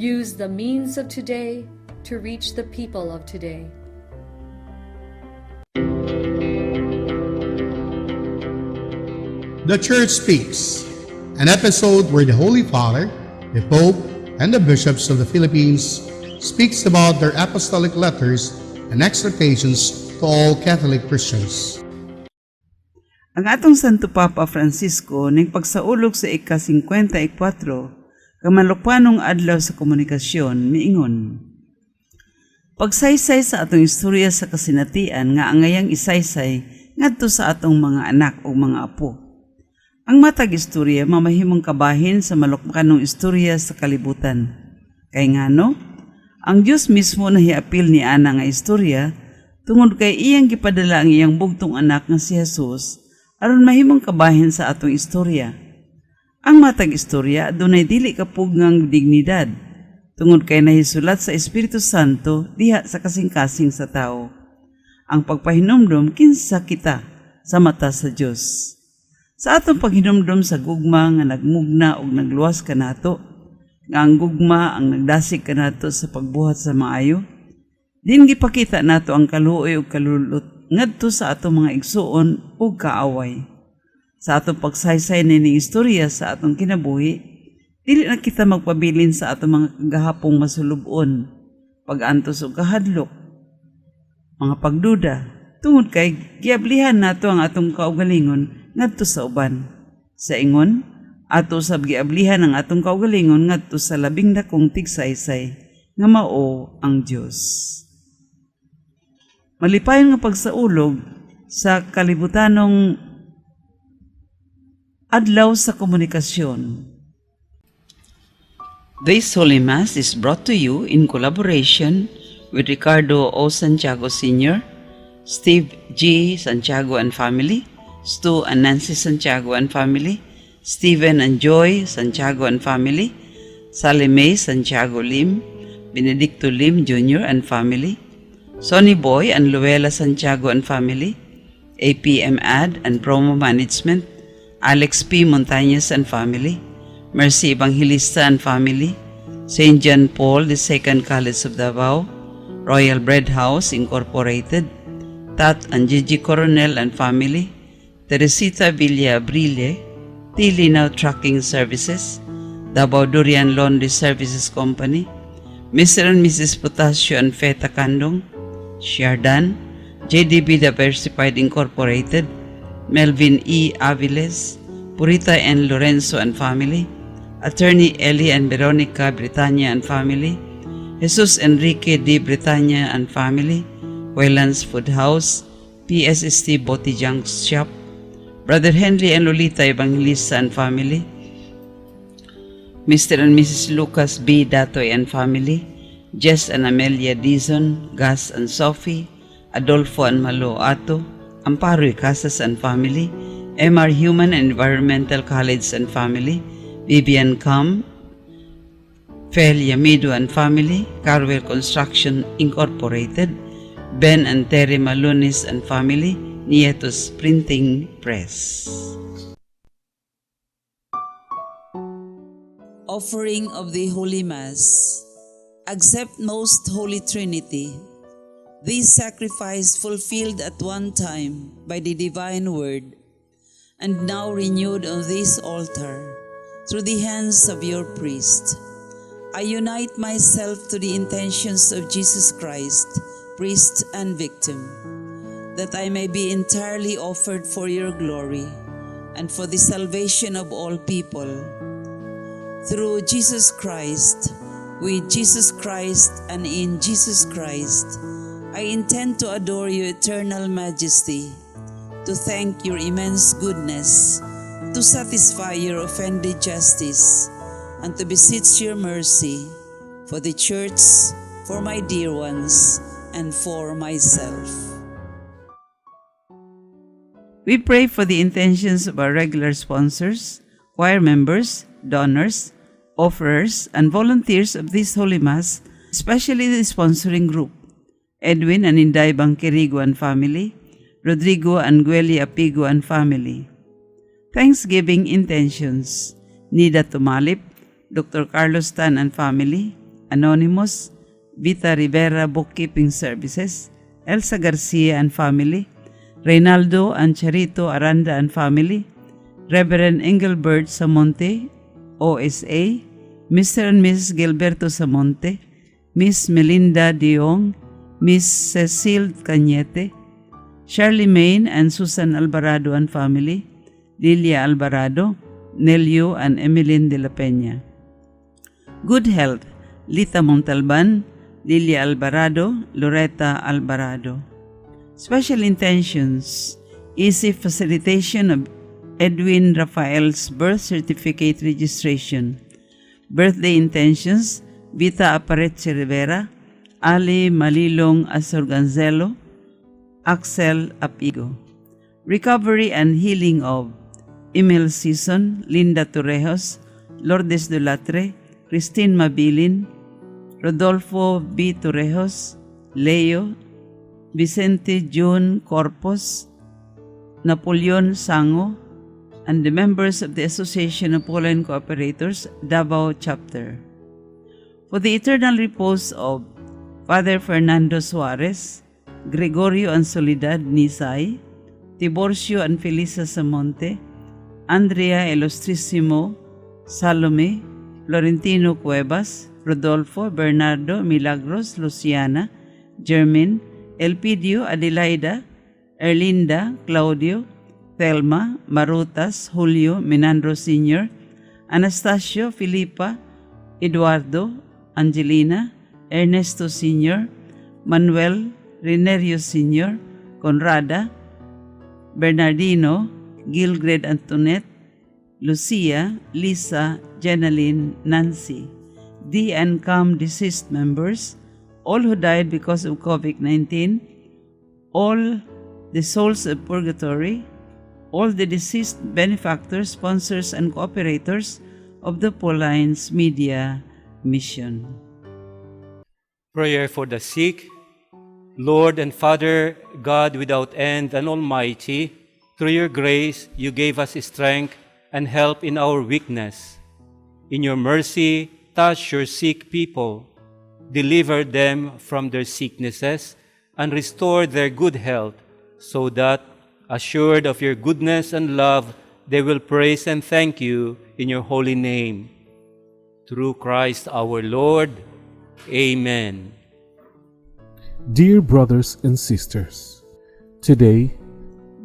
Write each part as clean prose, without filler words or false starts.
use the means of today to reach the people of today. The Church Speaks, an episode where the Holy Father, the Pope, and the bishops of the Philippines speaks about their apostolic letters and exhortations to all Catholic Christians. Ang atong Santo Papa Francisco nagpagsaulog sa ika-54 kamalukwanong adlaw sa komunikasyon miingon: pagsaysay sa atong istorya sa kasinatian nga angayang isaysay ngadto sa atong mga anak o mga apo. Ang matag istorya mamahimong kabahin sa malukmanong istorya sa kalibutan. Kay ngano, ang Dios mismo nahiapil ni ana nga istorya tungod kay iyang gipadala ang iyang bugtong anak nga si Jesus aron mahimong kabahin sa atong istorya. Ang matag istorya adunay dili kapugngang dignidad tungod kay nahisulat sa Espiritu Santo diha sa kasing-kasing sa tao. Ang pagpahinumdom kinsa kita sa mata sa Dios. Sa atong paghinumdom sa gugma nga nagmugna og nagluwas kanato, nga ang gugma ang nagdasig kanato sa pagbuhat sa maayo, din gipakita nato ang kaluoy ug kalulot ngadto sa atong mga igsuon ug kaaway. Sa atong pagsaysay nining istorya sa atong kinabuhi, dili na kita magpabilin sa atong mga kagahapong masulubon, pag-antos ug kahadlok, mga pagduda, tungod kay giablihan nato ang atong kaugalingon ngadto sa uban. Sa ingon, ato sab giablihan ang atong kaugalingon ngadto sa labing dakong tigsaysay nga mao ang Dios. Malipayon nga pagsaulog sa kalibutanong adlaw sa komunikasyon. This Holy Mass is brought to you in collaboration with Ricardo O. Santiago Sr., Steve G. Santiago and family, Stu and Nancy Santiago and family, Stephen and Joy Santiago and family, Sally May Santiago Lim, Benedicto Lim Jr. and family, Sonny Boy and Luella Santiago and family, APM Ad and Promo Management, Alex P. Montañez and family, Mercy Evangelista and family, St. John Paul II College of Davao, Royal Bread House Incorporated, Tat and Gigi Coronel and family, Teresita Villa Brille, Tilinaw Trucking Services, Davao Durian Laundry Services Company, Mr. and Mrs. Potasio and Feta Kandong, Shardan, JDB Diversified Incorporated, Melvin E. Aviles, Purita and Lorenzo and family, Attorney Ellie and Veronica Britannia and family, Jesus Enrique D. Britannia and family, Waylands Food House, PSST Botijang Shop, Brother Henry and Lolita Evangelista and family, Mr. and Mrs. Lucas B. Datoy and family, Jess and Amelia Dizon, Gus and Sophie, Adolfo and Malo Ato, Amparo Casas and family, MR Human and Environmental College and family, Vivian Kam, Fel Yamido and family, Carwell Construction Incorporated, Ben and Terry Malunis and family, Nietos Printing Press. Offering of the Holy Mass. Accept Most Holy Trinity. This sacrifice fulfilled at one time by the divine word, and now renewed on this altar through the hands of your priest. I unite myself to the intentions of Jesus Christ, priest and victim, that I may be entirely offered for your glory and for the salvation of all people. Through Jesus Christ, with Jesus Christ and in Jesus Christ, I intend to adore your eternal majesty, to thank your immense goodness, to satisfy your offended justice, and to beseech your mercy for the Church, for my dear ones, and for myself. We pray for the intentions of our regular sponsors, choir members, donors, offerers, and volunteers of this Holy Mass, especially the sponsoring group, Edwin and Inday Banquerigo and family, Rodrigo and Gueli Apigo and family. Thanksgiving intentions, Nida Tumalip, Dr. Carlos Tan and family, Anonymous, Vita Rivera Bookkeeping Services, Elsa Garcia and family, Reynaldo and Charito Aranda and family, Reverend Engelbert Samonte, OSA, Mr. and Mrs. Gilberto Samonte, Miss Melinda Diong, Miss Cecile Cañete, Charlie Main and Susan Alvarado and family, Lilia Alvarado, Nelio and Emeline de la Peña. Good health, Lita Montalban, Lilia Alvarado, Loretta Alvarado. Special intentions, easy facilitation of Edwin Rafael's birth certificate registration. Birthday intentions, Vita Apareche Rivera, Ali Malilong Asorganzelo, Axel Apigo. Recovery and healing of Emil Season, Linda Torrejos, Lourdes Dulatre, Christine Mabilin, Rodolfo B. Torrejos, Leo, Vicente June Corpus, Napoleon Sango, and the members of the Association of Pauline Cooperators, Davao Chapter. For the eternal repose of Father Fernando Suarez, Gregorio and Soledad Nisay, Tiborcio and Felisa Samonte, Andrea Elostrissimo, Salome, Florentino Cuevas, Rodolfo, Bernardo, Milagros, Luciana, Jermin, Elpidio, Adelaida, Erlinda, Claudio, Thelma, Marutas, Julio, Menandro Sr., Anastasio, Filipa, Eduardo, Angelina, Ernesto Sr., Manuel, Renerio Sr., Conrada, Bernardino, Gilgred Antoinette, Lucia, Lisa, Jenaline, Nancy, D and CAM deceased members, all who died because of COVID-19, all the souls of purgatory, all the deceased benefactors, sponsors, and cooperators of the Paulines Media Mission. Prayer for the sick. Lord and Father, God without end and Almighty, through your grace you gave us strength and help in our weakness. In your mercy, touch your sick people, deliver them from their sicknesses, and restore their good health, so that, assured of your goodness and love, they will praise and thank you in your holy name. Through Christ our Lord. Amen. Dear brothers and sisters, today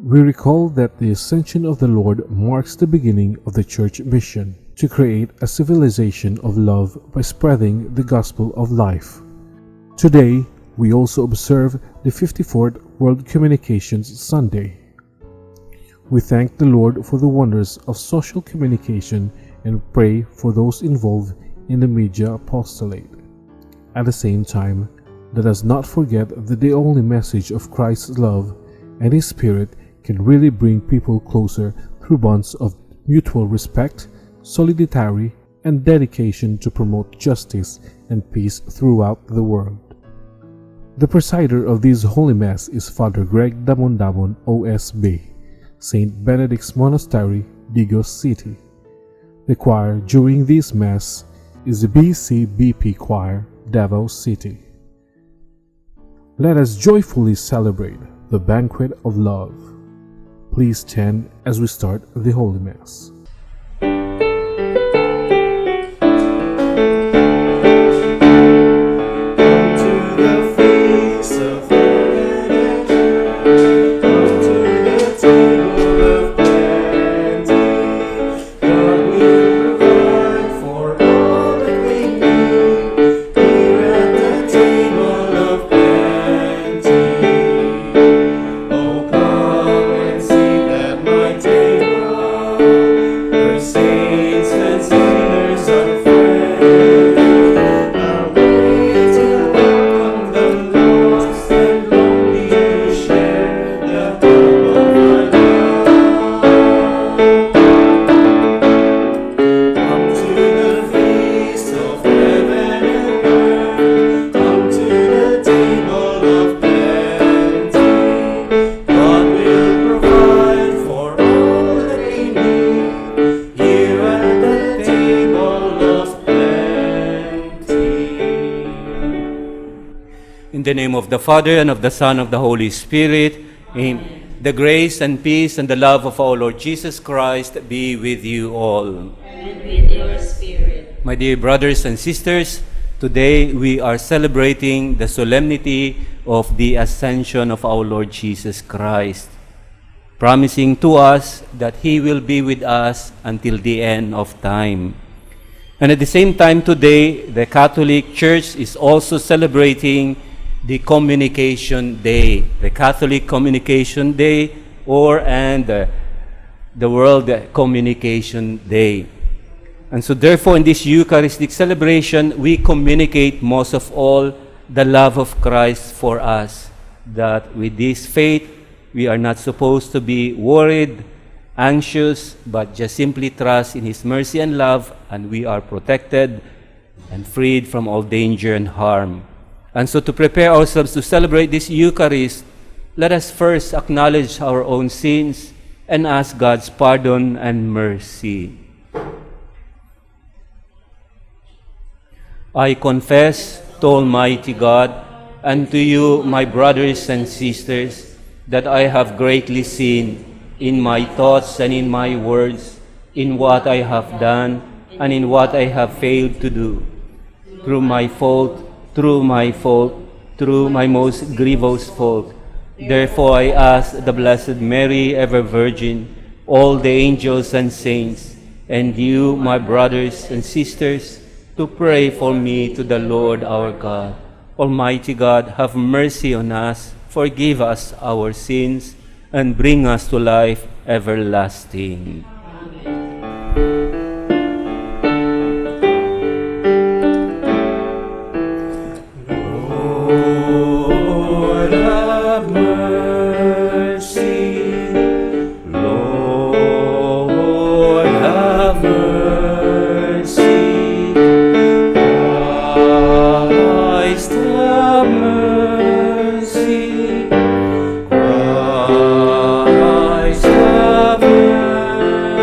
we recall that the Ascension of the Lord marks the beginning of the Church mission to create a civilization of love by spreading the gospel of life. Today, we also observe the 54th World Communications Sunday. We thank the Lord for the wonders of social communication and pray for those involved in the media apostolate. At the same time, let us not forget that the only message of Christ's love and His Spirit can really bring people closer through bonds of mutual respect, solidarity, and dedication to promote justice and peace throughout the world. The presider of this Holy Mass is Father Greg Damon, OSB, St. Benedict's Monastery, Digos City. The choir during this Mass is the BCBP Choir, Davao City. Let us joyfully celebrate the banquet of love. Please stand as we start the Holy Mass. Oh, come and sit at my table. the name of the Father, and of the Son, and of the Holy Spirit. Amen. The grace and peace and the love of our Lord Jesus Christ be with you all. And with your spirit. My dear brothers and sisters, today we are celebrating the solemnity of the ascension of our Lord Jesus Christ, promising to us that He will be with us until the end of time. And at the same time today, the Catholic Church is also celebrating the Communication Day, the Catholic Communication Day, and the World Communication Day. And so therefore, in this Eucharistic celebration, we communicate most of all the love of Christ for us, that with this faith, we are not supposed to be worried, anxious, but just simply trust in His mercy and love, and we are protected and freed from all danger and harm. And so to prepare ourselves to celebrate this Eucharist, let us first acknowledge our own sins and ask God's pardon and mercy. I confess to Almighty God and to you, my brothers and sisters, that I have greatly sinned in my thoughts and in my words, in what I have done and in what I have failed to do, through my most grievous fault. Therefore I ask the Blessed Mary, ever Virgin, all the angels and saints, and you, my brothers and sisters, to pray for me to the Lord our God. Almighty God, have mercy on us, forgive us our sins, and bring us to life everlasting. Lord, have mercy. Lord, have mercy. Christ, have mercy. Christ, have mercy.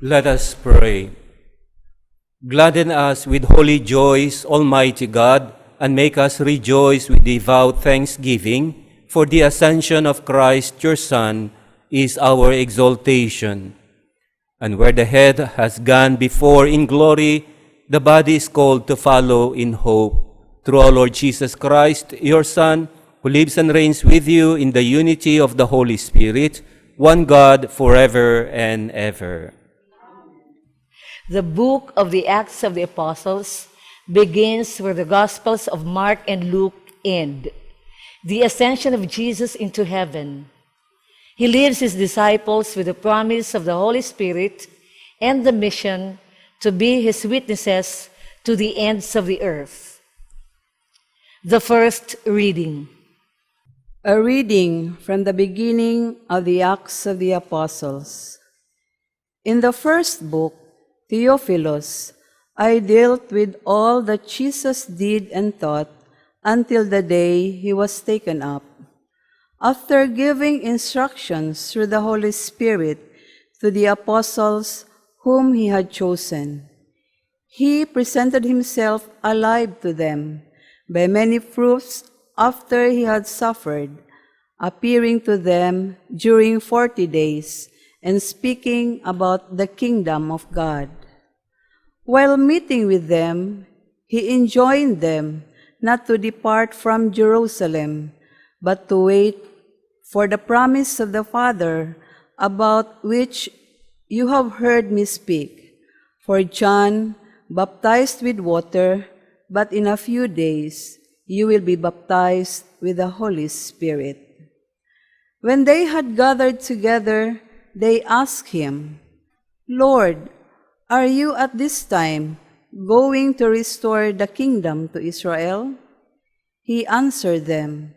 Let us pray. Gladden us with holy joys, Almighty God, and make us rejoice with devout thanksgiving, for the ascension of Christ, your Son, is our exaltation. And where the head has gone before in glory, the body is called to follow in hope. Through our Lord Jesus Christ, your Son, who lives and reigns with you in the unity of the Holy Spirit, one God, forever and ever. The book of the Acts of the Apostles begins where the Gospels of Mark and Luke end. The ascension of Jesus into heaven. He leaves his disciples with the promise of the Holy Spirit and the mission to be his witnesses to the ends of the earth. The first reading. A reading from the beginning of the Acts of the Apostles. In the first book, Theophilus, I dealt with all that Jesus did and taught until the day he was taken up. After giving instructions through the Holy Spirit to the apostles whom he had chosen, he presented himself alive to them by many proofs after he had suffered, appearing to them during 40 days and speaking about the kingdom of God. While meeting with them, he enjoined them not to depart from Jerusalem, but to wait for the promise of the Father, about which you have heard me speak. For John baptized with water, but in a few days you will be baptized with the Holy Spirit. When they had gathered together, they asked him, Lord, are you at this time going to restore the kingdom to Israel? He answered them,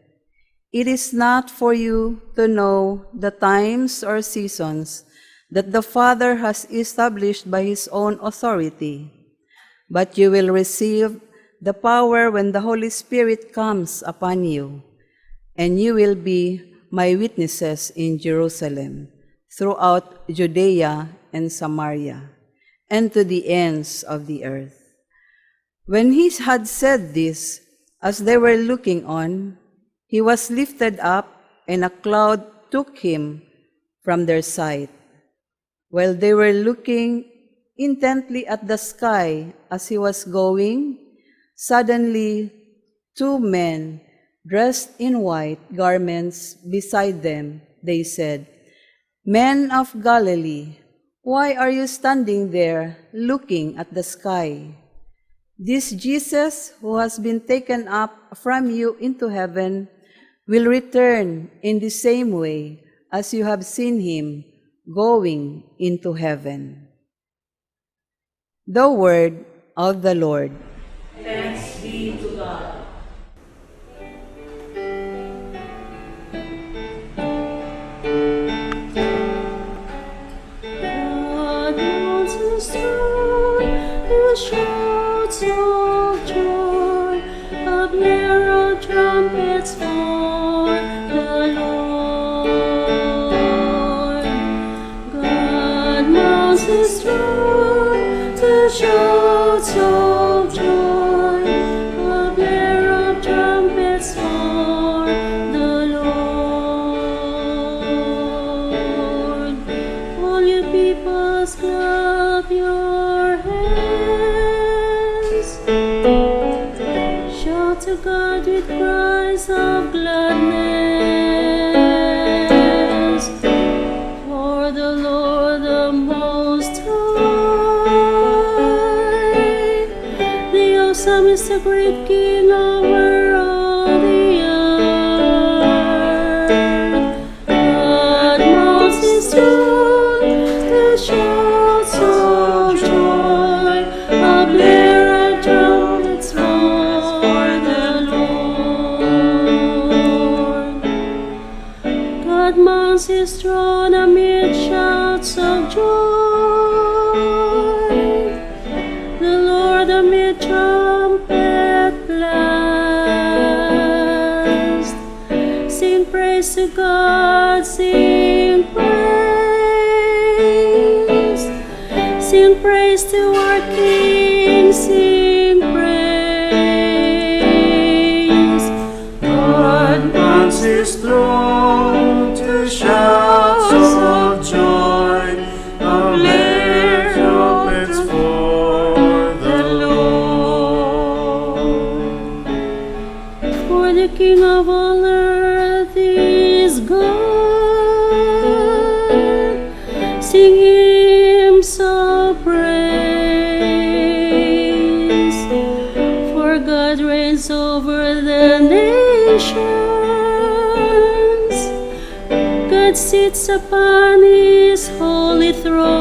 It is not for you to know the times or seasons that the Father has established by his own authority, but you will receive the power when the Holy Spirit comes upon you, and you will be my witnesses in Jerusalem, throughout Judea and Samaria, and to the ends of the earth. When he had said this, as they were looking on, he was lifted up, and a cloud took him from their sight. While they were looking intently at the sky as he was going, suddenly 2 men dressed in white garments beside them, they said, Men of Galilee, why are you standing there looking at the sky? This Jesus who has been taken up from you into heaven will return in the same way as you have seen him going into heaven. The word of the Lord. Thanks be to God. God wants us to shouts of joy, a blare of trumpets for the Lord. God mounts his throne to shouts of joy, a blare of trumpets for the Lord. All you peoples, clap your hands. Shout to God with cries of gladness. For the Lord the Most High, the awesome is the great King over all the earth. God mounts his throne to shouts of joy, a blare of trumpets for the Lord. God mounts his throne amid shouts of joy, the Lord amid trumpet blast. Sing praise to God, sing praise. mounts his throne to shouts of joy, of blare trumpets for the Lord. For the King of all earth is God. Sing hymns of praise. For God reigns over the nations. God sits upon his holy throne.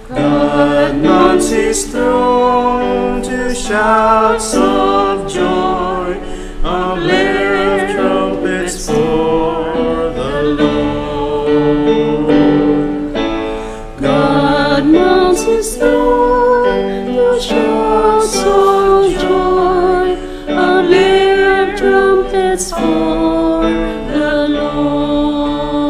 God mounts his throne to shouts of joy, a blare of trumpets for the Lord. God mounts his throne to shouts of joy, a blare of trumpets for the Lord.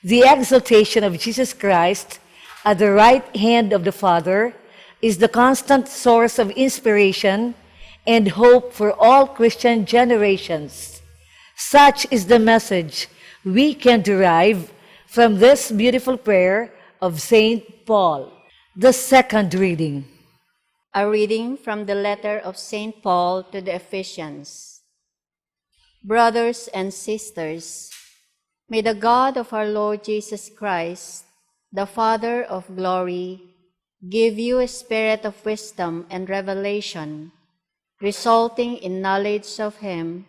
The exaltation of Jesus Christ at the right hand of the Father is the constant source of inspiration and hope for all Christian generations. Such is the message we can derive from this beautiful prayer of St. Paul. The second reading. A reading from the letter of St. Paul to the Ephesians. Brothers and sisters, may the God of our Lord Jesus Christ, the Father of glory, give you a spirit of wisdom and revelation, resulting in knowledge of him.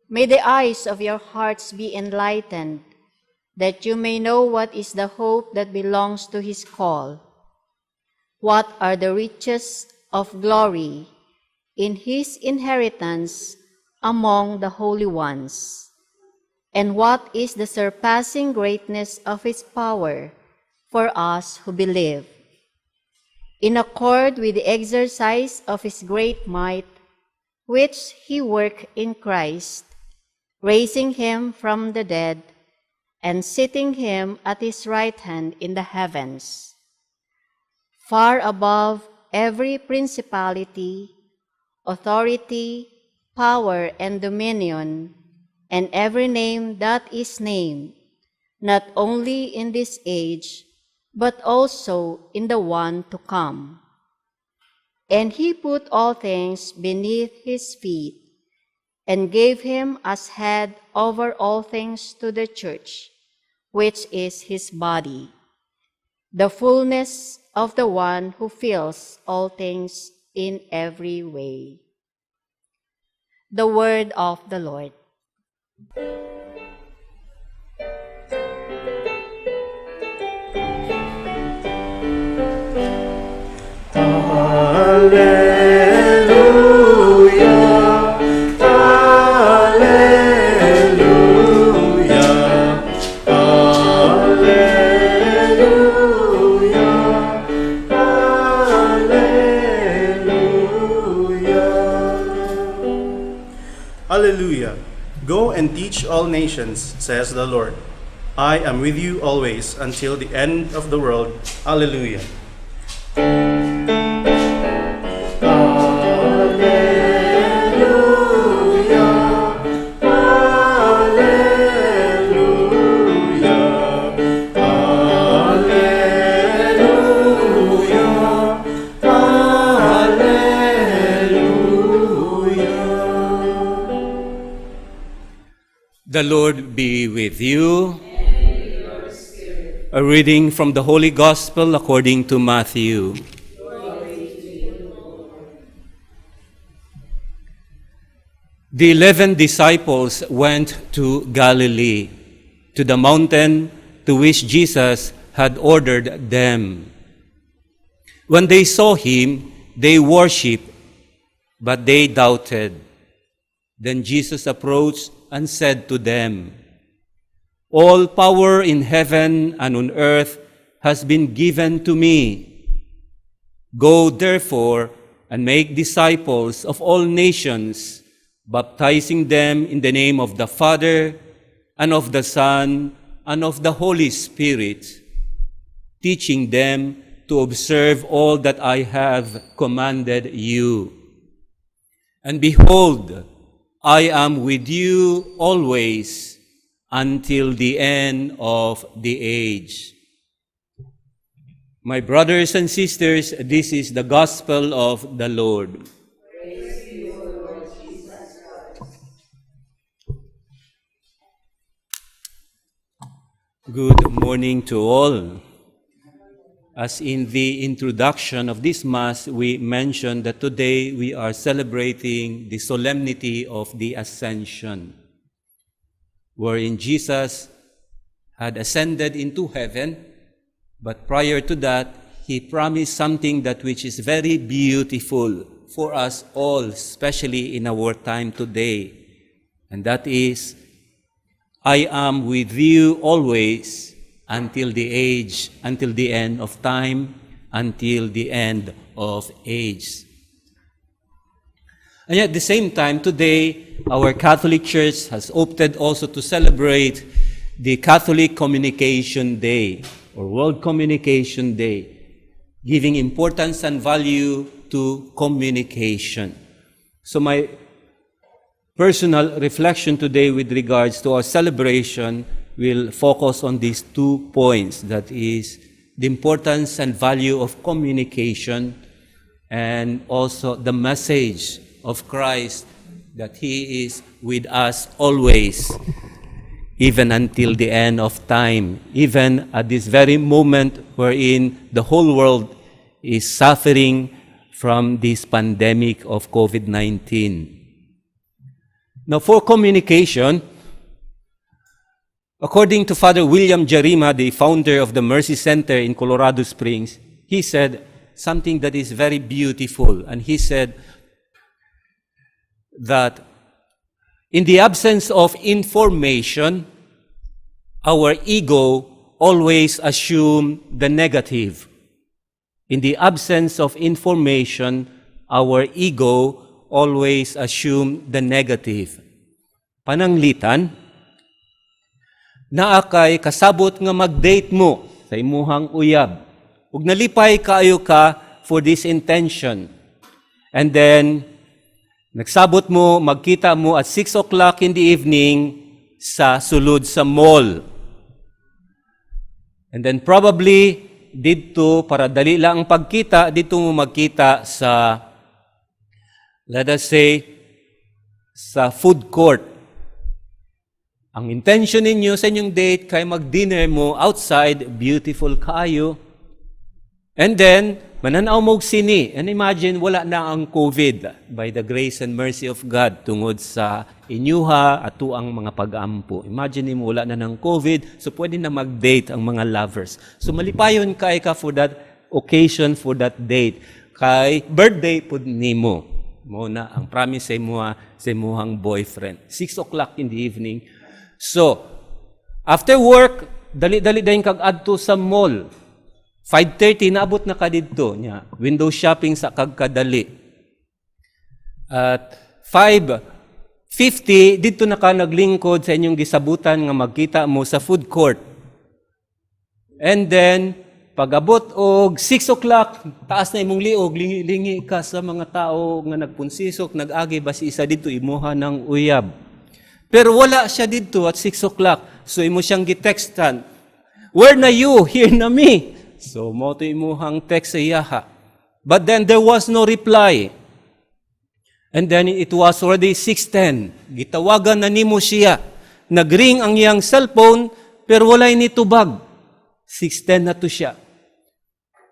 May the eyes of your hearts be enlightened, that you may know what is the hope that belongs to his call, what are the riches of glory in his inheritance among the holy ones, and what is the surpassing greatness of his power for us who believe. In accord with the exercise of his great might, which he worked in Christ, raising him from the dead, and setting him at his right hand in the heavens, far above every principality, authority, power, and dominion, and every name that is named, not only in this age, but also in the one to come. And he put all things beneath his feet, and gave him as head over all things to the church, which is his body, the fullness of the one who fills all things in every way. The word of the Lord. Hallelujah. Go and teach all nations, says the Lord. I am with you always until the end of the world. Hallelujah. The Lord be with you. And with your spirit. A reading from the Holy Gospel according to Matthew. Glory to you, Lord. The 11 disciples went to Galilee, to the mountain to which Jesus had ordered them. When they saw him, they worshipped, but they doubted. Then Jesus approached and said to them, "All power in heaven and on earth has been given to me. Go therefore and make disciples of all nations, baptizing them in the name of the Father and of the Son and of the Holy Spirit, teaching them to observe all that I have commanded you. And behold, I am with you always until the end of the age. My brothers and sisters, this is the gospel of the Lord. Good morning to all. As in the introduction of this Mass, we mentioned that today we are celebrating the solemnity of the Ascension, wherein Jesus had ascended into heaven, but prior to that, He promised something that which is very beautiful for us all, especially in our time today, and that is, I am with you always until the end of time, until the end of age. And at the same time, today, our Catholic Church has opted also to celebrate the Catholic Communication Day, or World Communication Day, giving importance and value to communication. So my personal reflection today with regards to our celebration will focus on these 2 points, that is, the importance and value of communication, and also the message of Christ that He is with us always, even until the end of time, even at this very moment wherein the whole world is suffering from this pandemic of COVID-19. Now, for communication, according to Father William Jarima, the founder of the Mercy Center in Colorado Springs, he said something that is very beautiful. And he said that in the absence of information, our ego always assumes the negative. In the absence of information, our ego always assume the negative. Pananglitan, naa kay kasabot nga mag-date mo sa imuhang uyab. Ug nalipay kaayo ka for this intention. And then, nagsabot mo, magkita mo at 6 o'clock in the evening sa sulod sa mall. And then probably, dito, para dali lang ang pagkita, dito mo magkita sa, let us say, sa food court. Ang intention ninyo sa inyong date kay mag-dinner mo outside, beautiful kaayo. And then, mananaw mo og sini. And imagine, wala na ang COVID by the grace and mercy of God tungod sa inyuha ato ang mga pag-ampo. Imagine mo, wala na ng COVID, so pwede na mag-date ang mga lovers. So malipayon kay ka for that occasion, for that date. Kay birthday pud nimo. Mo na ang promise sa imuhang boyfriend. 6 o'clock in the evening. So, after work, dali-dali dayon kag adto sa mall. 5:30 naabot na ka didto nya. Window shopping sa kagkadali. At 5:50 didto na ka naglingkod sa inyong gisabutan nga magkita mo sa food court. And then pag-abot og 6 o'clock, taas na imong liog, lingi ka sa mga tao nga nagpunsisok, nag-agi ba si isa dito, imuha ng uyab. Pero wala siya dito at 6 o'clock. So imo siyang gitextan, "Where na you? Here na me." So mo to imuhang text sa iyaha. But then there was no reply. And then it was already 6:10. Gitawagan na nimo siya. Nagring ang iyang cellphone, pero walay nitubag. 6:10 na to siya.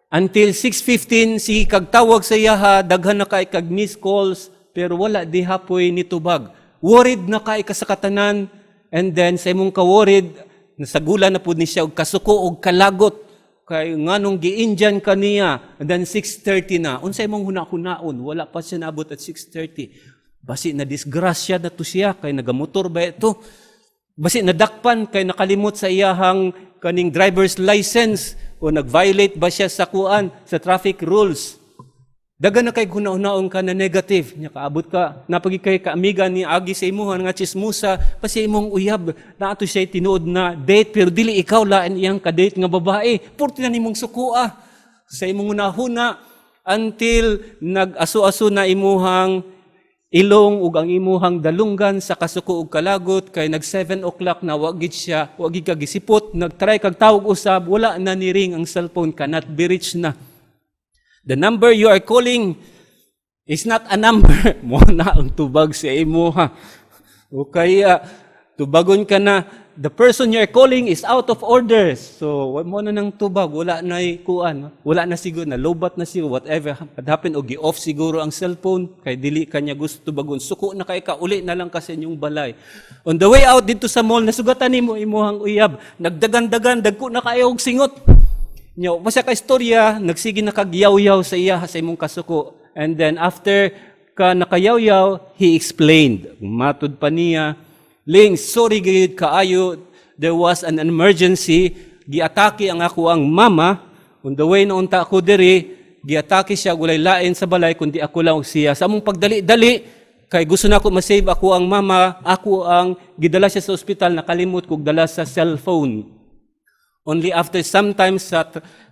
Until 6:15, si kagtawag sa iyaha, daghan na kay kag missed calls, pero wala di hapoy nitubag. Worried na kay ka sa katanan, and then sa imong ka-worried, nasagulan na pud ni siya og kasuko og kalagot, kay nganong gi-Indian kaniya, and then 6:30 na. Unsay imong huna-hunaon, wala pa siya naabot at 6:30. Basi na disgrasya na to siya, kay nagamotor ba ito? Basi nadakpan, kay nakalimot sa iyahang kaning driver's license, o nag-violate ba siya sa kuan, sa traffic rules. Daga na kay hunaon ka na negative. Nya kaabot ka, napagi kay kaamiga ni agi sa imuhan nga chismusa, pasi imong uyab, na ato siya tinuod na date, pero dili ikaw lain iyang ka-date nga babae. Purti na nimong sukua. sa imong hunahuna until nag-aso-aso na imuhang ilong ug ang imuhang dalunggan sa kasuko ug kalagot kay nag 7 o'clock na wagid siya, wagid ka gisipot, nagtry kag tawag usab, wala na ni ring ang cellphone, cannot be reached na. The number you are calling is not a number. Mo na ang tubag sa imo ha. O kaya tubagon ka na, the person you are calling is out of order. So, mo na nang tubag, wala na kuan, wala na siguro, na lobat na siguro, whatever happened, o gi-off siguro ang cellphone, kay dili kanya gusto tubagon. Suko na kay ka, uli na lang kasi inyong balay. On the way out dito sa mall, nasugatan nimo imuhang uyab, nagdagan-dagan, dagko na kayo og singot. Nya, basta ka istorya, nagsige na kagyaw-yaw sa iya sa imong kasuko. And then after ka nakayaw-yaw, he explained. Matud pa niya, Ling, sorry gayud kaayo, there was an emergency, giatake ang ako ang mama, on the way na unta ako diri, giatake siya, gulay lain sa balay, kundi ako lang siya. Sa among pagdali-dali, kay gusto na ako masave ako ang mama, ako ang gidala siya sa ospital, nakalimot kog dala sa cellphone. Only after sometimes sa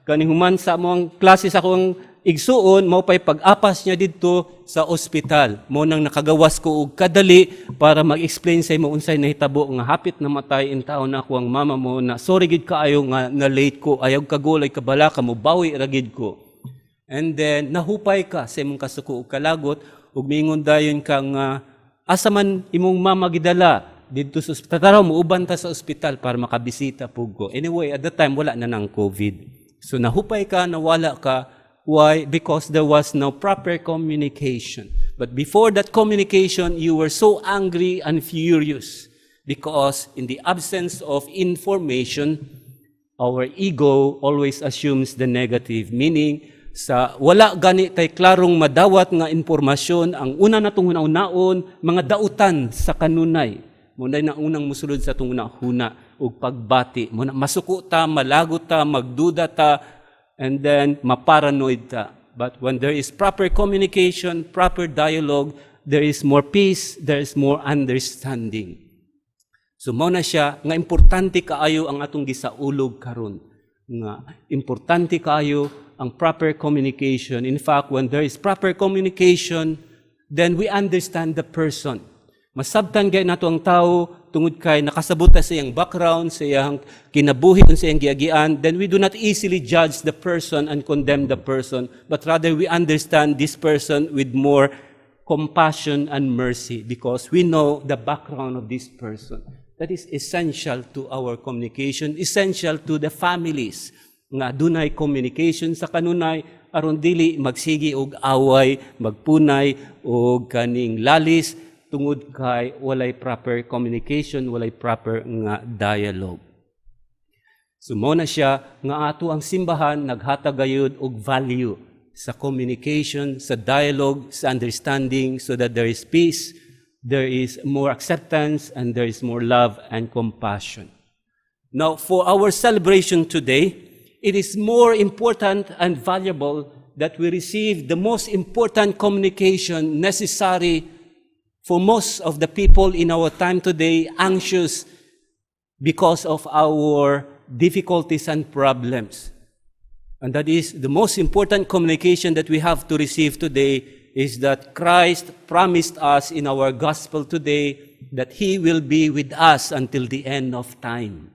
kanihuman sa among klase sa akong igsuon, mao pay pag-apas niya didto sa ospital. Mo nang nakagawas ko og kadali para mag-explain sa imo unsay nahitabo nga hapit na matay in taon na ako ang mama mo na sorry gid kaayo nga na late ko, ayaw kagulay kabala ka mo bawi ra gid ko. And then nahupay ka sa imong kasuko og kalagot ug mingon dayon ka nga asa man imong mama gidala dito sa ospital, taraw mo uban ta sa ospital para makabisita puggo. Anyway, at that time wala na nang COVID. So nahupay ka, nawala ka. Why? Because there was no proper communication. But before that communication, you were so angry and furious because in the absence of information, our ego always assumes the negative. Meaning, sa wala gani tay klarong madawat nga impormasyon, ang una natong hunaon mga dautan sa kanunay. Muna na unang musulod sa itong huna o pagbati. Muna masuko ta, malago ta, magduda ta, and then maparanoid ta. But when there is proper communication, proper dialogue, there is more peace, there is more understanding. So muna siya, nga importante kaayo ang atong gisaulog karon. Nga importante kaayo ang proper communication. In fact, when there is proper communication, then we understand the person. Masabtan gay nato ang tao tungod kay nakasabot sa iyang background, sa iyang kinabuhi, sa iyang giagian, then we do not easily judge the person and condemn the person, but rather we understand this person with more compassion and mercy because we know the background of this person. That is essential to our communication, essential to the families. Nga dunay communication sa kanunay aron dili magsigi og away, magpunay og kaning lalis tungod kay walay proper communication, walay proper nga dialogue. So mo na siya nga ato ang simbahan naghatag gayud og value sa communication, sa dialogue, sa understanding so that there is peace, there is more acceptance, and there is more love and compassion. Now, for our celebration today, it is more important and valuable that we receive the most important communication necessary for most of the people in our time today, anxious because of our difficulties and problems. And that is the most important communication that we have to receive today is that Christ promised us in our gospel today that He will be with us until the end of time.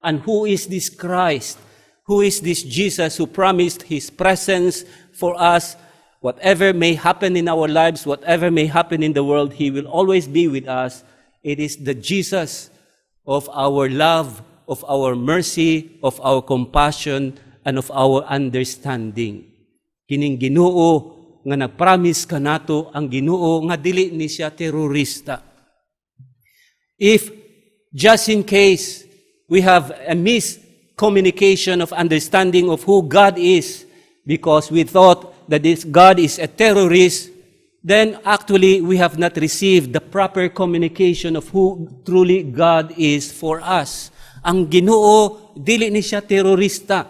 And who is this Christ? Who is this Jesus who promised His presence for us? Whatever may happen in our lives, whatever may happen in the world, He will always be with us. It is the Jesus of our love, of our mercy, of our compassion, and of our understanding. Kining Ginoo nga nagpromise ka nato ang Ginoo nga dili ni siya terorista. If just in case we have a miscommunication of understanding of who God is because we thought that this God is a terrorist, then actually we have not received the proper communication of who truly God is for us. Ang Ginoo dili ni siya terorista.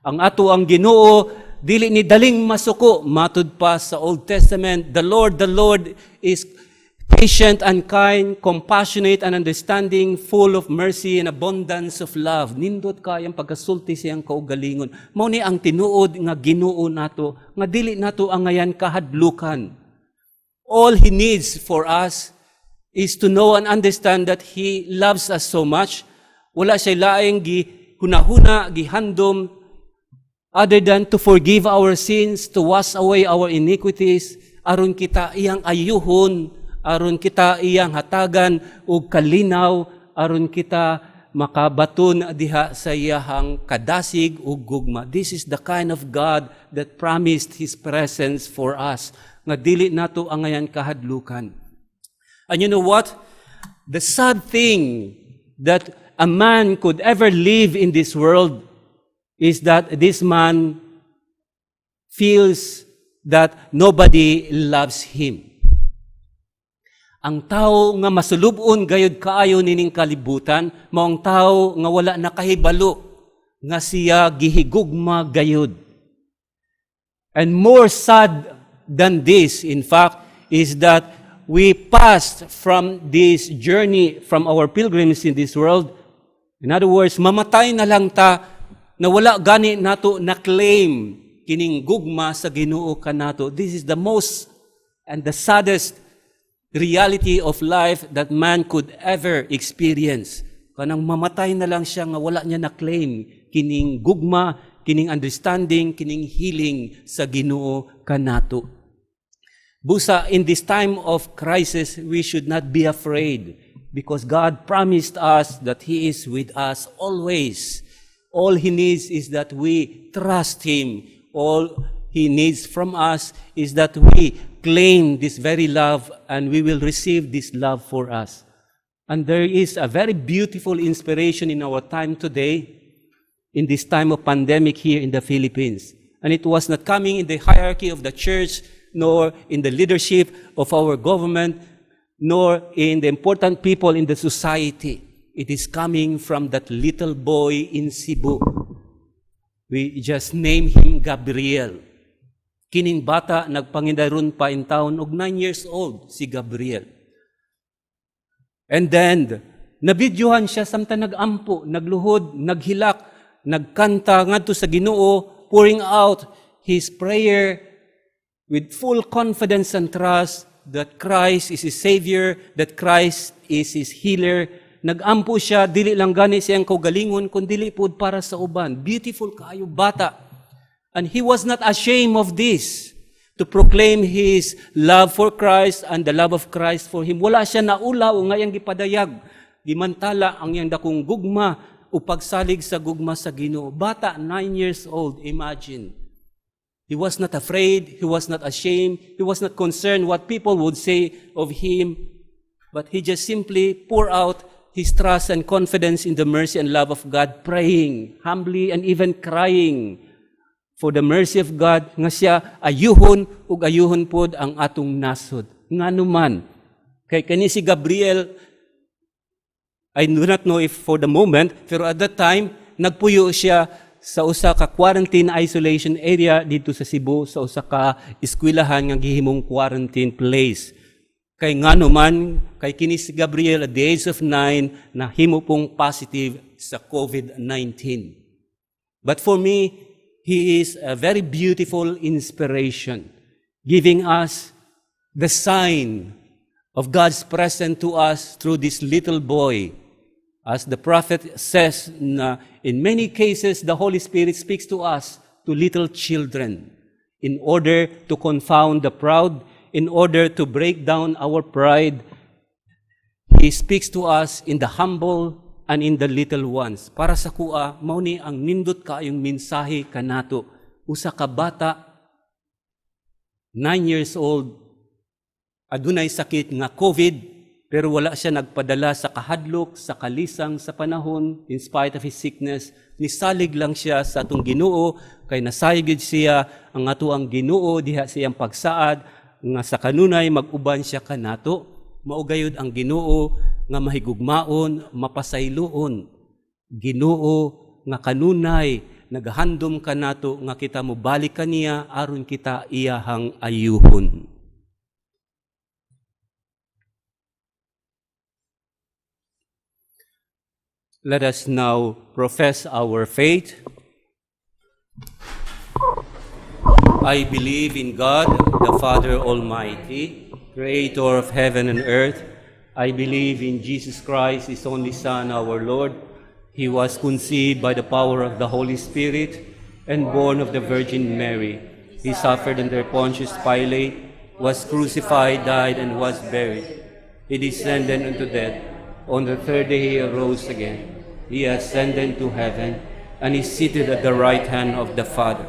Ang ato ang Ginoo dili ni daling masuko. Matud pa sa Old Testament, the Lord is patient and kind, compassionate and understanding, full of mercy and abundance of love. Nindot kayang pagkasulti siyang kaugalingon. Mao ni ang tinuod nga Ginoo nato, nga dili nato ang ngayan kahadlukan. All He needs for us is to know and understand that He loves us so much. Wala siya laing gihunahuna, gihandom, other than to forgive our sins, to wash away our iniquities, aron kita iyang ayuhon, aron kita iyang hatagan og kalinaw, aron kita makabaton diha sa iyahang kadasig ug gugma. This is the kind of God that promised His presence for us, nga dili nato ang ngayan kahadlukan. And you know what? The sad thing that a man could ever live in this world is that this man feels that nobody loves him. Ang tao nga masulubon gayud kaayo nining kalibutan, maong tao nga wala nakahibalo, nga siya gihigugma gayud. And more sad than this, in fact, is that we passed from this journey, from our pilgrims in this world. In other words, mamatay na lang ta, na wala gani nato na-claim kining gugma sa Ginoo kanato. This is the most and the saddest reality of life that man could ever experience. Kanang mamatay na lang siya nga wala niya na-claim kining gugma, kining understanding, kining healing sa Ginoo kanato. Busa, in this time of crisis, we should not be afraid because God promised us that He is with us always. All He needs is that we trust Him. All He needs from us is that we claim this very love and we will receive this love for us. And there is a very beautiful inspiration in our time today, in this time of pandemic here in the Philippines. And it was not coming in the hierarchy of the church, nor in the leadership of our government, nor in the important people in the society. It is coming from that little boy in Cebu. We just name him Gabriel. Kining bata, nagpangindaron pa in town, og 9 years old, si Gabriel. And then, nabidyohan siya, samtang nagampo, nagluhod, naghilak, nagkanta ngadto sa Ginoo, pouring out his prayer with full confidence and trust that Christ is his Savior, that Christ is his healer. Nagampo siya, dili lang gani siyang kaugalingon, kundi pud para sa uban. Beautiful kaayo bata. And he was not ashamed of this, to proclaim his love for Christ and the love of Christ for him. Wala siya naulaw nga yang gipadayag. Gimantala ang yang dakong gugma o pagsalig sa gugma sa Ginoo. Bata, 9 years old, imagine. He was not afraid, he was not ashamed, he was not concerned what people would say of him, but he just simply poured out his trust and confidence in the mercy and love of God, praying, humbly and even crying for the mercy of God, nga siya ayuhon ug ayuhon pod ang atong nasod. Nganuman, kay kani si Gabriel, I do not know if for the moment, pero at that time, nagpuyo siya sa usa ka quarantine isolation area dito sa Cebu, sa usa ka eskwelahan nga gihimong quarantine place. Kay nganuman, kay kini si Gabriel at the age of 9, nahimo pong positive sa COVID-19. But for me, he is a very beautiful inspiration, giving us the sign of God's presence to us through this little boy. As the prophet says, in many cases, the Holy Spirit speaks to us, to little children, in order to confound the proud, in order to break down our pride. He speaks to us in the humble and in the little ones. Para sa kuha, mao ni ang nindot kaayong mensahe kanato. Usa ka bata, 9 years old, adunay sakit nga COVID, pero wala siya nagpadala sa kahadlok, sa kalisang, sa panahon, in spite of his sickness. Nisalig lang siya sa atong Ginoo, kay nasaygid siya ang ato ang Ginoo, diha siyang pagsaad, nga sa kanunay mag-uban siya kanato. Maugayod ang Ginoo, nga mahigugmaon, mapasayloon. Ginoo nga kanunay, naghandom kanato, nga kita mo balik kaniya, aron kita iyahang ayuhon. Let us now profess our faith. I believe in God, the Father Almighty, creator of heaven and earth. I believe in Jesus Christ, his only Son, our Lord. He was conceived by the power of the Holy Spirit and born of the Virgin Mary. He suffered under Pontius Pilate, was crucified, died, and was buried. He descended into death. On the third day he arose again. He ascended to heaven, and is seated at the right hand of the Father.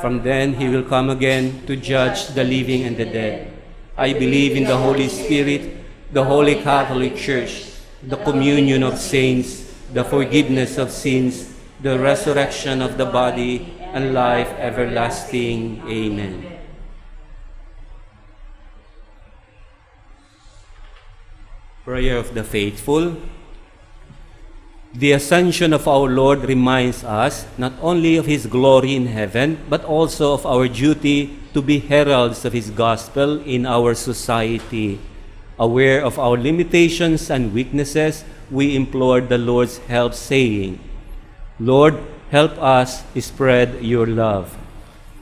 From then he will come again to judge the living and the dead. I believe in the Holy Spirit, the Holy Catholic Church, the communion of saints, the forgiveness of sins, the resurrection of the body, and life everlasting. Amen. Prayer of the Faithful. The ascension of our Lord reminds us not only of His glory in heaven, but also of our duty to be heralds of His gospel in our society. Aware of our limitations and weaknesses, we implore the Lord's help, saying, Lord, help us spread your love.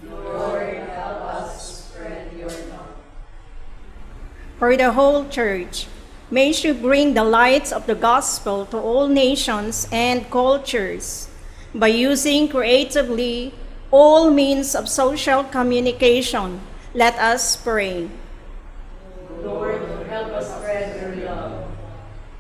Lord, help us spread your love. For the whole church, may she bring the light of the gospel to all nations and cultures by using creatively all means of social communication. Let us pray. Lord, help us spread your love.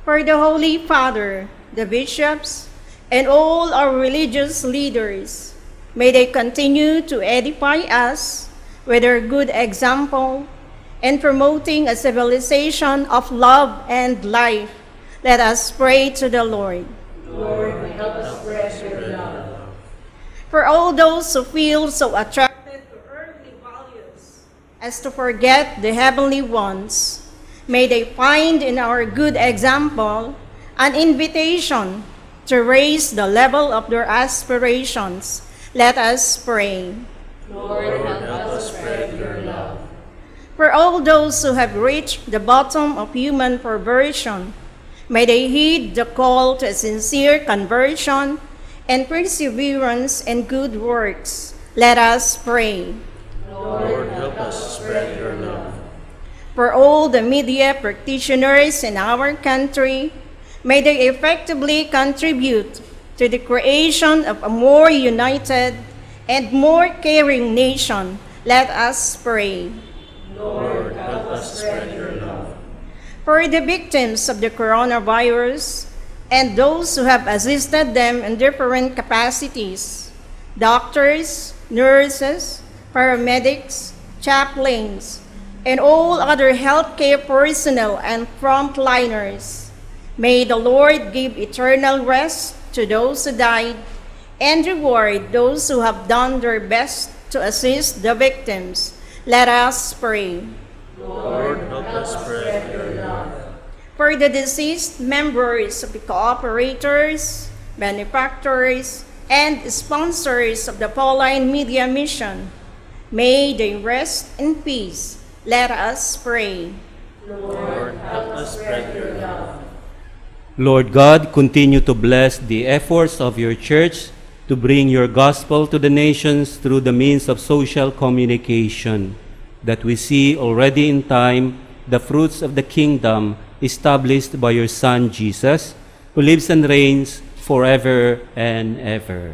For the Holy Father, the bishops, and all our religious leaders, may they continue to edify us with their good example and promoting a civilization of love and life. Let us pray to the Lord. Lord, help us spread your love. For all those who feel so attracted to earthly values as to forget the heavenly ones, may they find in our good example an invitation to raise the level of their aspirations. Let us pray. Lord, help us spread your love. For all those who have reached the bottom of human perversion, may they heed the call to a sincere conversion and perseverance in good works. Let us pray. Lord, help us spread your love. For all the media practitioners in our country, may they effectively contribute to the creation of a more united and more caring nation. Let us pray. Lord, help us spread your love. For the victims of the coronavirus and those who have assisted them in different capacities, doctors, nurses, paramedics, chaplains, and all other healthcare personnel and frontliners, may the Lord give eternal rest to those who died and reward those who have done their best to assist the victims. Let us pray. Lord, help us spread your love. For the deceased members of the cooperators, benefactors, and sponsors of the Pauline Media Mission, may they rest in peace. Let us pray. Lord, help us spread your love. Lord God, continue to bless the efforts of your church to bring your gospel to the nations through the means of social communication, that we see already in time the fruits of the kingdom established by your Son Jesus, who lives and reigns forever and ever.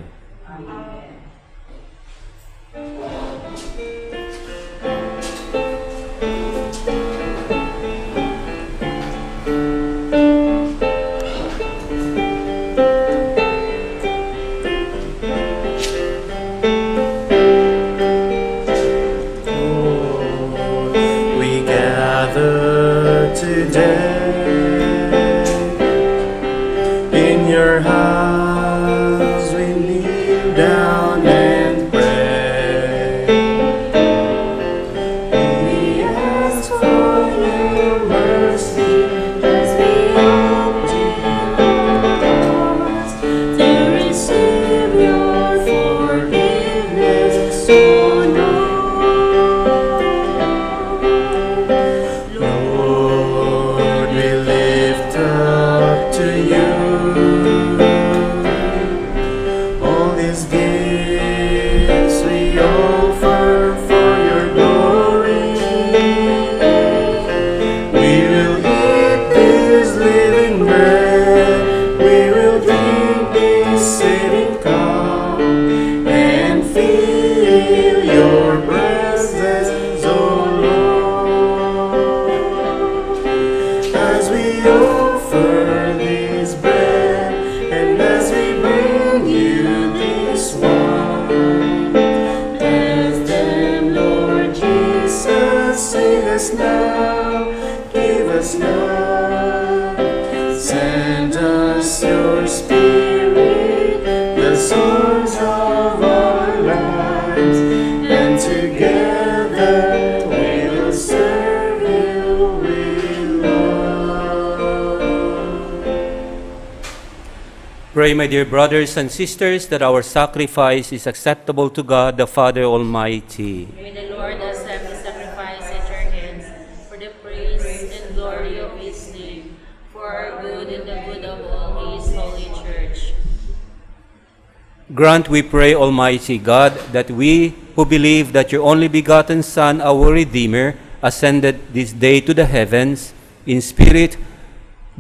us now, give us now. Send us your Spirit, the source of our lives, and together we'll serve you with love. Pray, my dear brothers and sisters, that our sacrifice is acceptable to God, the Father Almighty. May the Lord accept the sacrifice at your hands for the praise and glory of his name, for our good and the good of all his holy church. Grant, we pray, Almighty God, that we who believe that your only begotten Son, our Redeemer, ascended this day to the heavens, in spirit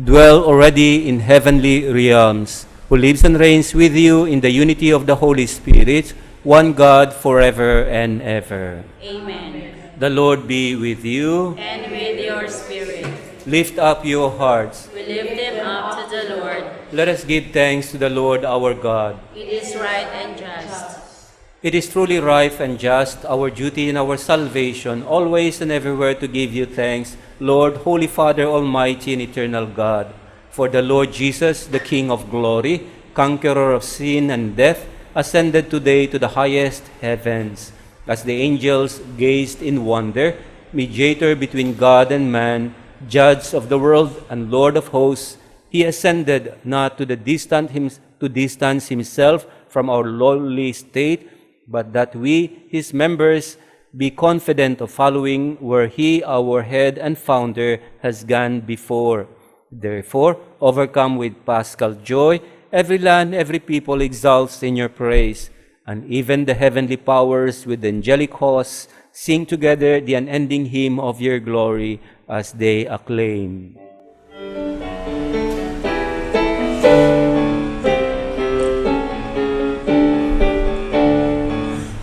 dwell already in heavenly realms, who lives and reigns with you in the unity of the Holy Spirit, one God, forever and ever. Amen. The Lord be with you. And with your spirit. Lift up your hearts. We lift them up to the Lord. Let us give thanks to the Lord our God. It is right and just. It is truly right and just, our duty and our salvation, always and everywhere to give you thanks, Lord, Holy Father, Almighty and eternal God. For the Lord Jesus, the King of glory, conqueror of sin and death, ascended today to the highest heavens. As the angels gazed in wonder, mediator between God and man, judge of the world and Lord of hosts, he ascended not to distance himself from our lowly state, but that we, his members, be confident of following where he, our head and founder, has gone before. Therefore, overcome with paschal joy, every land, every people exalts in your praise, and even the heavenly powers with angelic hosts sing together the unending hymn of your glory as they acclaim.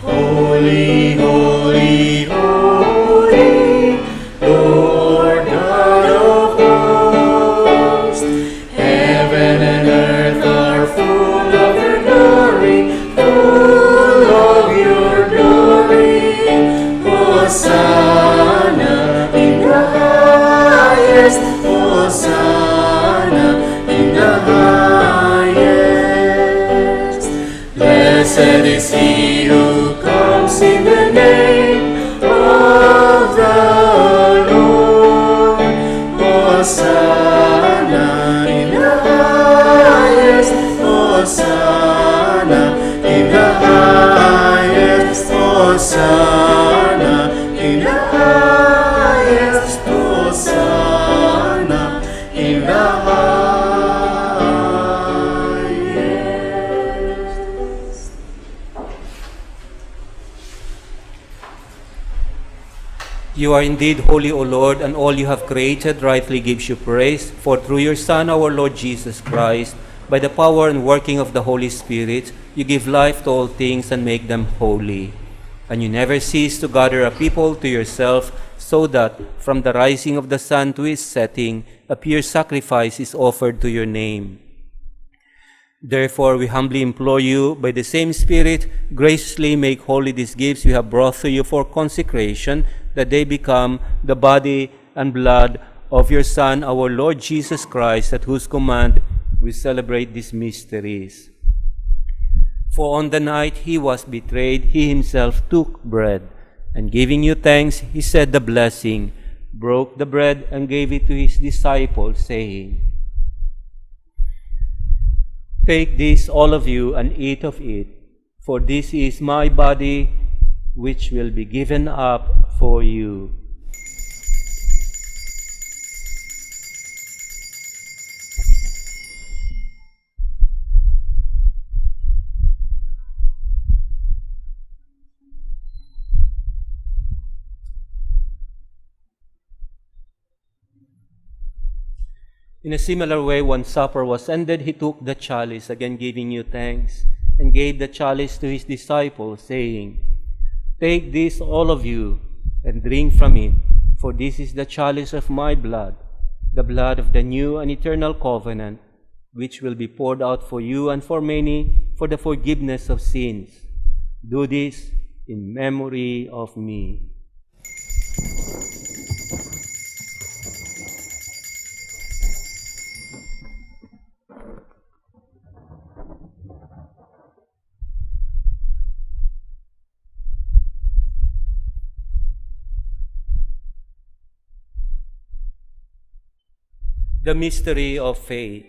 Holy, holy, holy, Lord God of hosts, heaven and earth are full of your glory, full of your glory. Hosanna in the highest, Hosanna in the highest. Blessed is he who comes in the name of the Lord. Hosanna in the highest, Hosanna in the highest, Hosanna in the highest, Hosanna in the highest. You are indeed holy, O Lord, and all you have created rightly gives you praise. For through your Son, our Lord Jesus Christ, by the power and working of the Holy Spirit, you give life to all things and make them holy. And you never cease to gather a people to yourself, so that from the rising of the sun to its setting, a pure sacrifice is offered to your name. Therefore, we humbly implore you, by the same Spirit, graciously make holy these gifts we have brought to you for consecration, that they become the body and blood of your Son, our Lord Jesus Christ, at whose command we celebrate these mysteries. For on the night he was betrayed, he himself took bread, and giving you thanks, he said the blessing, broke the bread, and gave it to his disciples, saying, "Take this, all of you, and eat of it, for this is my body, which will be given up for you." In a similar way, when supper was ended, he took the chalice, again giving you thanks, and gave the chalice to his disciples, saying, "Take this, all of you, and drink from it, for this is the chalice of my blood, the blood of the new and eternal covenant, which will be poured out for you and for many for the forgiveness of sins. Do this in memory of me." The mystery of faith.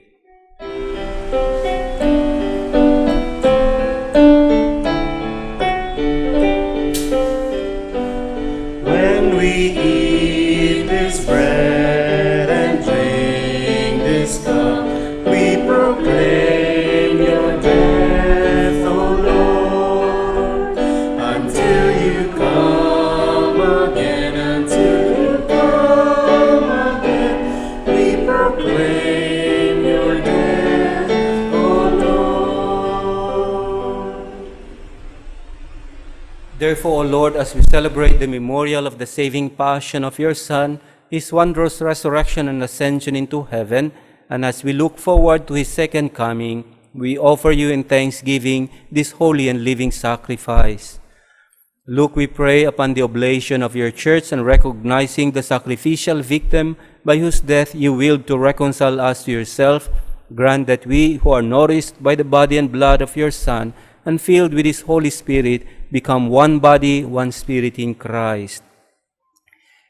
When we eat this bread and drink this cup, we proclaim your death, O Lord, until you come again, until you come again. We proclaim your death, O Lord. Therefore, O Lord, as we celebrate the memorial of the saving passion of your Son, his wondrous resurrection and ascension into heaven, and as we look forward to his second coming, we offer you in thanksgiving this holy and living sacrifice. Look, we pray, upon the oblation of your church and recognizing the sacrificial victim by whose death you willed to reconcile us to yourself, grant that we who are nourished by the body and blood of your Son and filled with his Holy Spirit become one body, one spirit in Christ.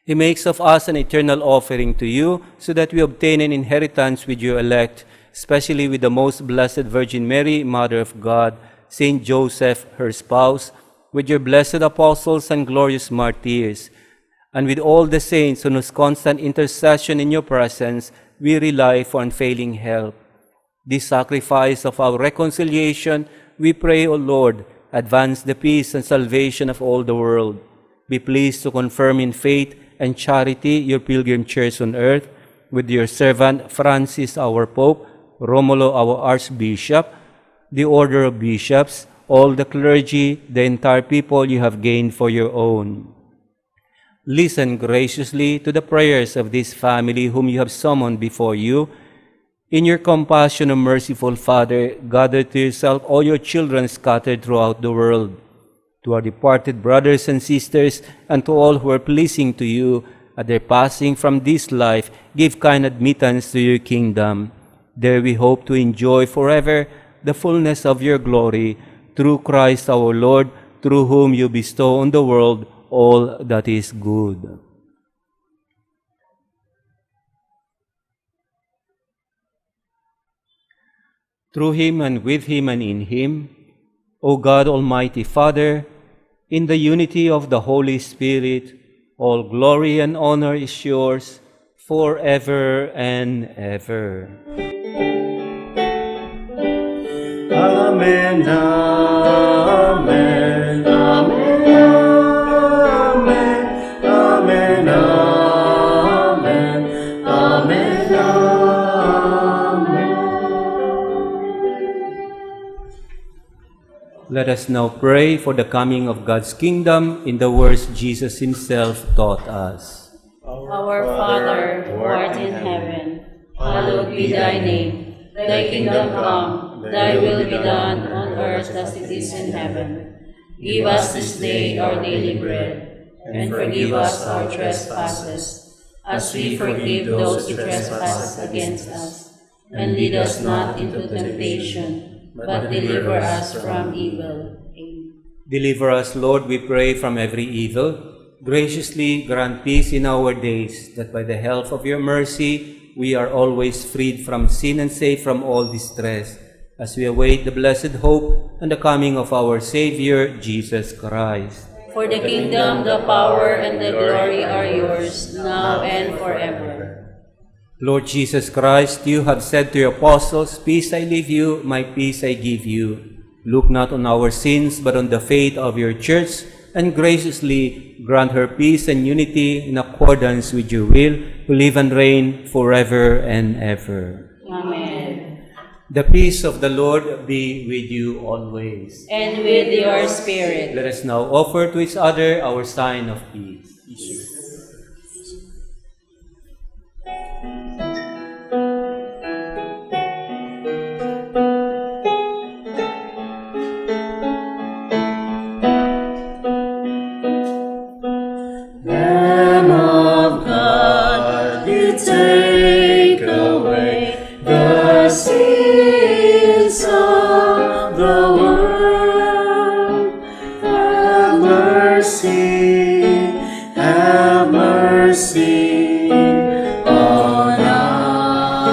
He makes of us an eternal offering to you, so that we obtain an inheritance with your elect, especially with the most blessed Virgin Mary, Mother of God, Saint Joseph, her spouse, with your blessed apostles and glorious martyrs, and with all the saints on whose constant intercession in your presence we rely for unfailing help. This sacrifice of our reconciliation, we pray, O Lord, advance the peace and salvation of all the world. Be pleased to confirm in faith and charity your pilgrim church on earth, with your servant Francis, our Pope, Romulo, our Archbishop, the order of bishops, all the clergy, the entire people you have gained for your own. Listen graciously to the prayers of this family whom you have summoned before you. In your compassion, O merciful Father, gather to yourself all your children scattered throughout the world. To our departed brothers and sisters, and to all who are pleasing to you, at their passing from this life, give kind admittance to your kingdom. There we hope to enjoy forever the fullness of your glory, through Christ our Lord, through whom you bestow on the world all that is good. Through him and with him and in him, O God, Almighty Father, in the unity of the Holy Spirit, all glory and honor is yours forever and ever. Amen, amen, amen, amen, amen, amen, amen, amen. Let us now pray for the coming of God's kingdom in the words Jesus himself taught us. Our Father, who art in heaven, hallowed be thy name. Thy kingdom come, thy will be done on earth as it is in heaven. Give us this day our daily bread, and forgive us our trespasses, as we forgive those who trespass against us. And lead us not into temptation, but deliver us from evil. Amen. Deliver us, Lord, we pray, from every evil. Graciously grant peace in our days, that by the help of your mercy we are always freed from sin and safe from all distress, as we await the blessed hope and the coming of our Savior, Jesus Christ. For the kingdom, the power, and the glory are yours, now and forever. Lord Jesus Christ, you have said to your apostles, "Peace I leave you, my peace I give you." Look not on our sins, but on the faith of your church, and graciously grant her peace and unity in accordance with your will, who live and reign forever and ever. Amen. The peace of the Lord be with you always. And with your spirit. Let us now offer to each other our sign of peace. Lamb of God, you take away the sins of the world. Have mercy on us.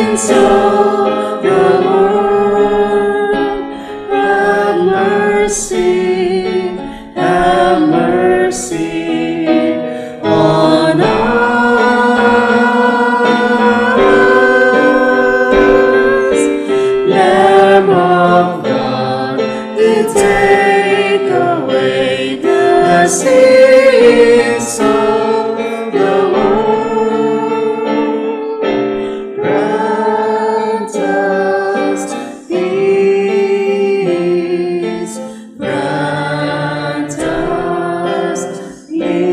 sins of the world. Have mercy, have mercy on us. Lamb of God, you take away the sins of the world. Grant us peace, grant us peace.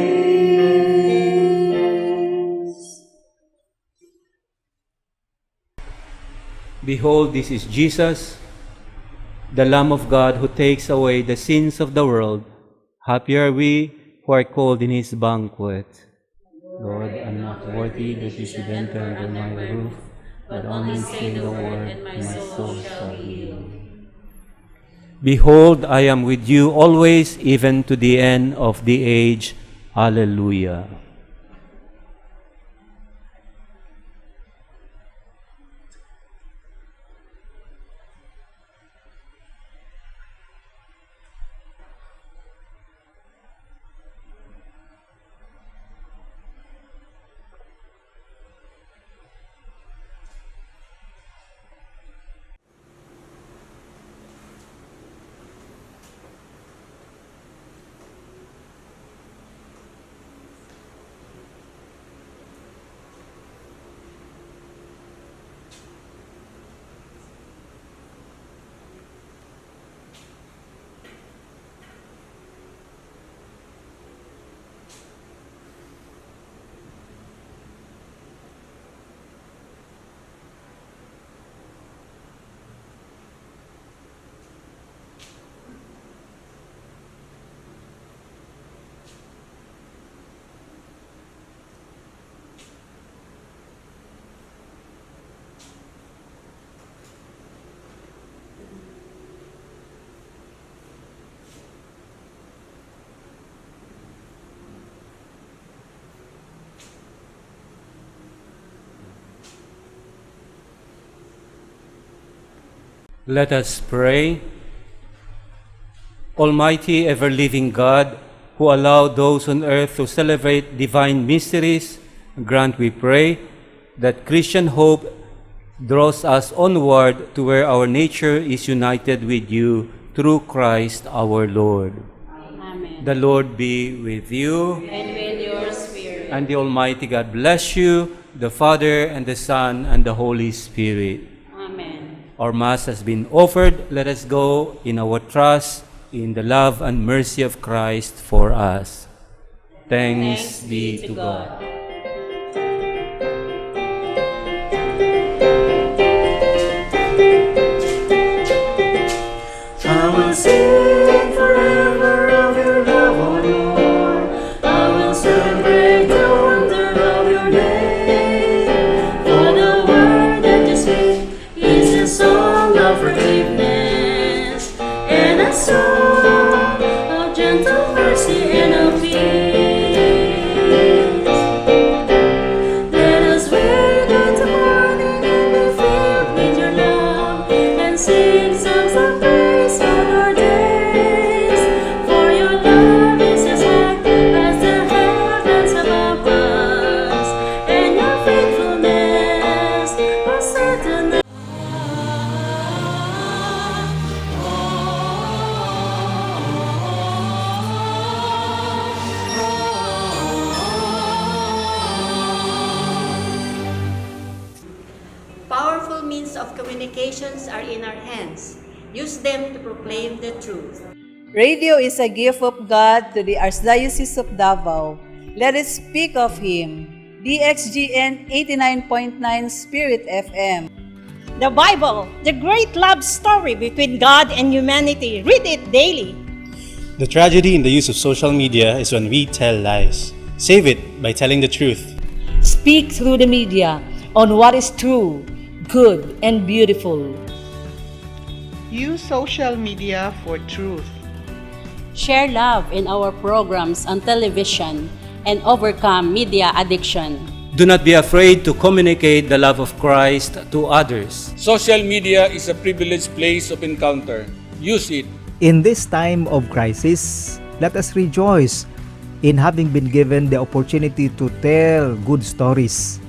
Behold, this is Jesus, the Lamb of God who takes away the sins of the world. Happy are we who are called in his banquet. Lord, I'm not worthy that you should enter under my roof, but only say the word, and my soul shall heal. Behold, I am with you always, even to the end of the age. Alleluia. Let us pray. Almighty, ever-living God, who allow those on earth to celebrate divine mysteries, grant, we pray, that Christian hope draws us onward to where our nature is united with you through Christ our Lord. Amen. The Lord be with you. And with your spirit. And the Almighty God bless you, the Father, and the Son, and the Holy Spirit. Amen. Our Mass has been offered. Let us go in our trust in the love and mercy of Christ for us. Thanks be to God. I will sing forever of your love, O Lord. I will celebrate the wonder of your name. For the word that you speak is a song of forgiveness and a song of gentle mercy and of peace. Let us wake up the morning and be filled with your love and sing songs of praise all our days. For your love is as high as the heavens above us, and your faithfulness was certain. Powerful means of communications are in our hands. Use them to proclaim the truth. Radio is a gift of God to the Archdiocese of Davao. Let us speak of Him. DXGN 89.9 Spirit FM. The Bible, the great love story between God and humanity. Read it daily. The tragedy in the use of social media is when we tell lies. Save it by telling the truth. Speak through the media on what is true, good, and beautiful. Use social media for truth. Share love in our programs on television and overcome media addiction. Do not be afraid to communicate the love of Christ to others. Social media is a privileged place of encounter. Use it. In this time of crisis, let us rejoice in having been given the opportunity to tell good stories.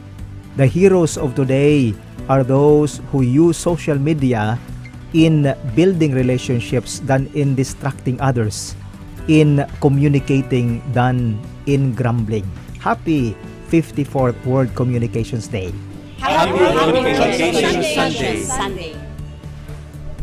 The heroes of today are those who use social media in building relationships than in distracting others, in communicating than in grumbling. Happy 54th World Communications Day. Happy World Communications Sunday.